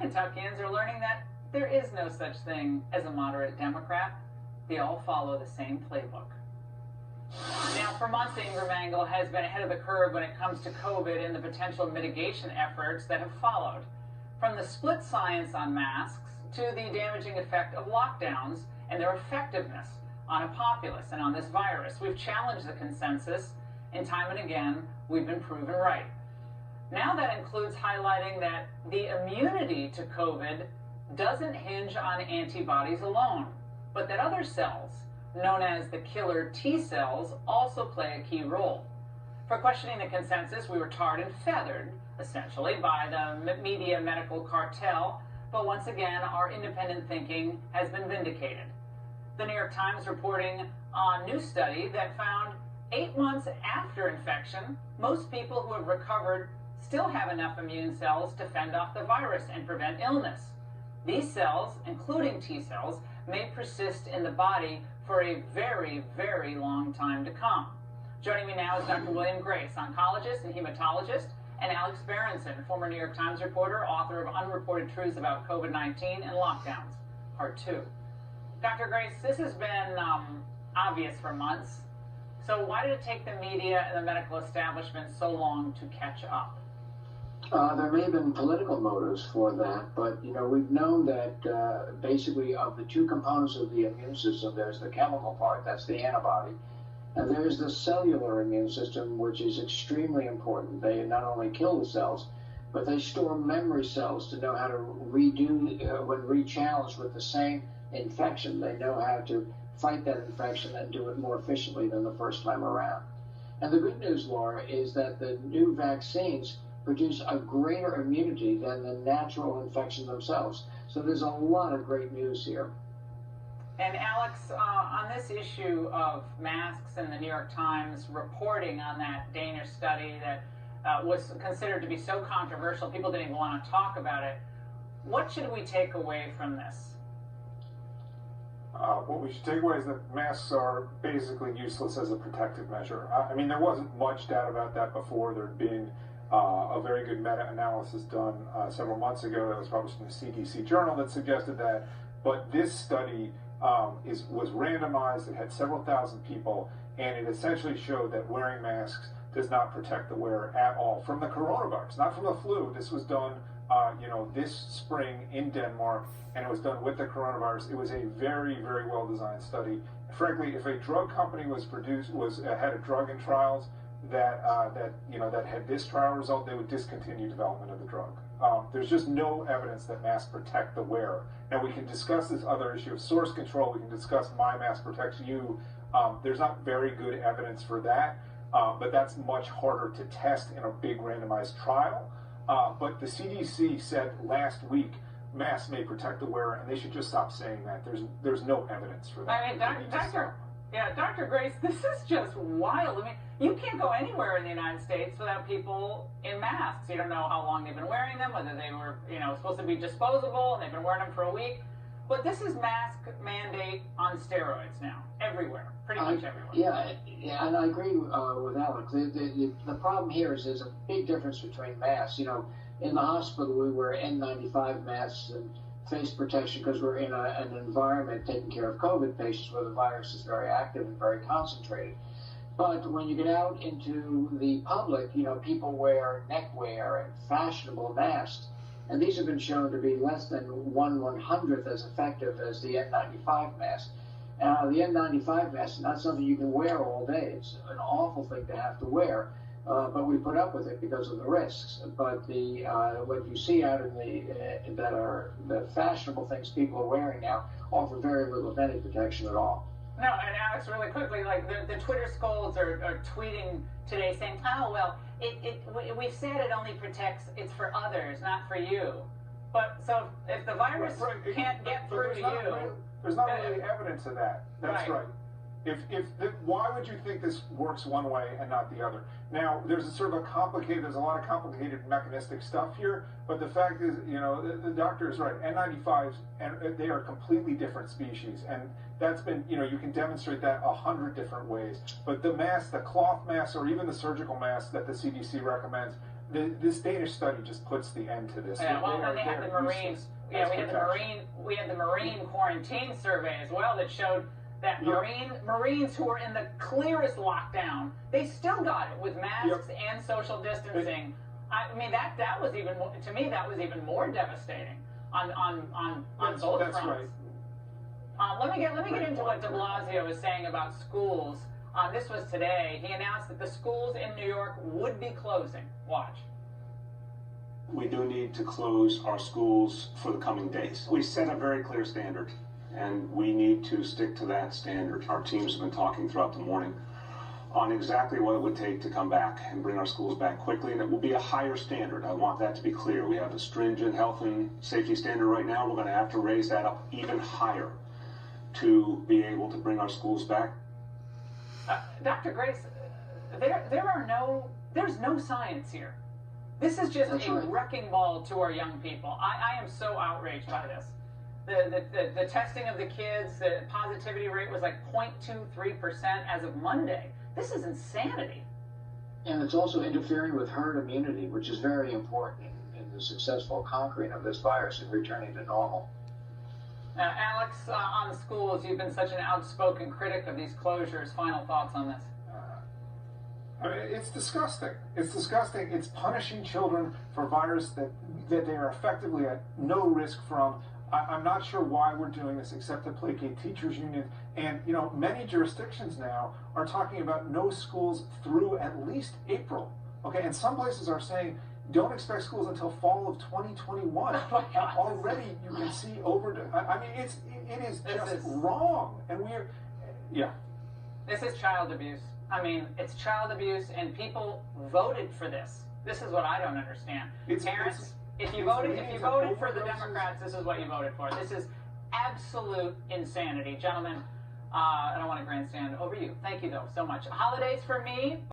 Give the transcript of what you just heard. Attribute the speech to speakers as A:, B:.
A: Kentuckians are learning that there is no such thing as a moderate Democrat. They all follow the same playbook. Now, for months, the Ingram angle has been ahead of the curve when it comes to COVID and the potential mitigation efforts that have followed. From the split science on masks to the damaging effect of lockdowns and their effectiveness on a populace and on this virus, we've challenged the consensus, and time and again, we've been proven right. Now that includes highlighting that the immunity to COVID doesn't hinge on antibodies alone, but that other cells, known as the killer T cells, also play a key role. For questioning the consensus, we were tarred and feathered, essentially, by the media medical cartel, but once again, our independent thinking has been vindicated. The New York Times reporting on a new study that found 8 months after infection, most people who have recovered still have enough immune cells to fend off the virus and prevent illness. These cells, including T cells, may persist in the body for a very, very long time to come. Joining me now is Dr. William Grace, oncologist and hematologist, and Alex Berenson, former New York Times reporter, author of Unreported Truths About COVID-19 and Lockdowns, Part 2. Dr. Grace, this has been obvious for months. So why did it take the media and the medical establishment so long to catch up?
B: There may have been political motives for that, but we've known that basically of the two components of the immune system, there's the chemical part, that's the antibody, and there's the cellular immune system, which is extremely important. They not only kill the cells, but they store memory cells to know how to redo when re-challenged with the same infection. They know how to fight that infection and do it more efficiently than the first time around. And the good news, Laura, is that the new vaccines produce a greater immunity than the natural infection themselves. So there's a lot of great news here.
A: And Alex, on this issue of masks and the New York Times reporting on that Danish study that was considered to be so controversial, people didn't even want to talk about it. What should we take away from this?
C: What we should take away is that masks are basically useless as a protective measure. I mean, there wasn't much doubt about that before. There had been a very good meta-analysis done several months ago that was published in the CDC journal that suggested that. But this study was randomized. It had several thousand people, and it essentially showed that wearing masks does not protect the wearer at all from the coronavirus, not from the flu. This was done, this spring in Denmark, and it was done with the coronavirus. It was a very, very well-designed study. Frankly, if a drug company had a drug in trials that had this trial result, they would discontinue development of the drug. There's just no evidence that masks protect the wearer. Now, we can discuss this other issue of source control. We can discuss my mask protects you. There's not very good evidence for that, but that's much harder to test in a big randomized trial. But the CDC said last week masks may protect the wearer, and they should just stop saying that. There's no evidence for that.
A: I mean, Dr. Grace, this is just wild. I mean, you can't go anywhere in the United States without people in masks. You don't know how long they've been wearing them, whether they were, supposed to be disposable and they've been wearing them for a week. But this is mask mandate on steroids now, everywhere, pretty much everywhere.
B: Yeah, and I agree with Alex. The problem here is there's a big difference between masks. In the hospital, we wear N95 masks and face protection because we're in an environment taking care of COVID patients where the virus is very active and very concentrated. But when you get out into the public, people wear neckwear and fashionable masks, and these have been shown to be less than 1/100th as effective as the N95 mask. The N95 mask is not something you can wear all day. It's an awful thing to have to wear, but we put up with it because of the risks. But what you see out in that are the fashionable things people are wearing now offer very little of any protection at all.
A: No, and Alex, really quickly, like the Twitter scolds are tweeting today saying, oh, well, we've said it only protects, it's for others, not for you. But so if the virus can't get through to you...
C: There's not really evidence of that. That's right. Why would you think this works one way and not the other? Now, there's a lot of complicated mechanistic stuff here, but the fact is, the doctor is right. N95s, and they are completely different species, and that's been, you can demonstrate that 100 different ways. But the mask, the cloth mask, or even the surgical mask that the CDC recommends, this Danish study just puts the end to this.
A: Yeah, well, then they had the Marines. Yeah, we had the Marine quarantine survey as well that showed that Marines who were in the clearest lockdown, they still got it with masks and social distancing. I mean, that was even more, to me, that was even more devastating on both fronts.
C: Right.
A: Let me get into what De Blasio was saying about schools. This was today. He announced that the schools in New York would be closing. Watch.
D: We do need to close our schools for the coming days. We set a very clear standard, and we need to stick to that standard. Our teams have been talking throughout the morning on exactly what it would take to come back and bring our schools back quickly, and it will be a higher standard. I want that to be clear. We have a stringent health and safety standard right now. We're going to have to raise that up even higher to be able to bring our schools back.
A: Dr. Grace, there's no science here. This is just a wrecking ball to our young people. I am so outraged by this. The testing of the kids, the positivity rate was like 0.23% as of Monday. This is insanity.
B: And it's also interfering with herd immunity, which is very important in the successful conquering of this virus and returning to normal.
A: Alex, on the schools, you've been such an outspoken critic of these closures. Final thoughts on this?
C: I mean, it's disgusting. It's disgusting. It's punishing children for a virus that they are effectively at no risk from. I'm not sure why we're doing this except to placate teachers' unions. And, you know, many jurisdictions now are talking about no schools through at least April. Okay, and some places are saying don't expect schools until fall of 2021. Already you can see I mean, it is just wrong. And
A: This is child abuse. I mean, it's child abuse, and people voted for this. This is what I don't understand. Parents, if you voted for the Democrats, this is what you voted for. This is absolute insanity. Gentlemen, I don't want to grandstand over you. Thank you, though, so much. Holidays for me.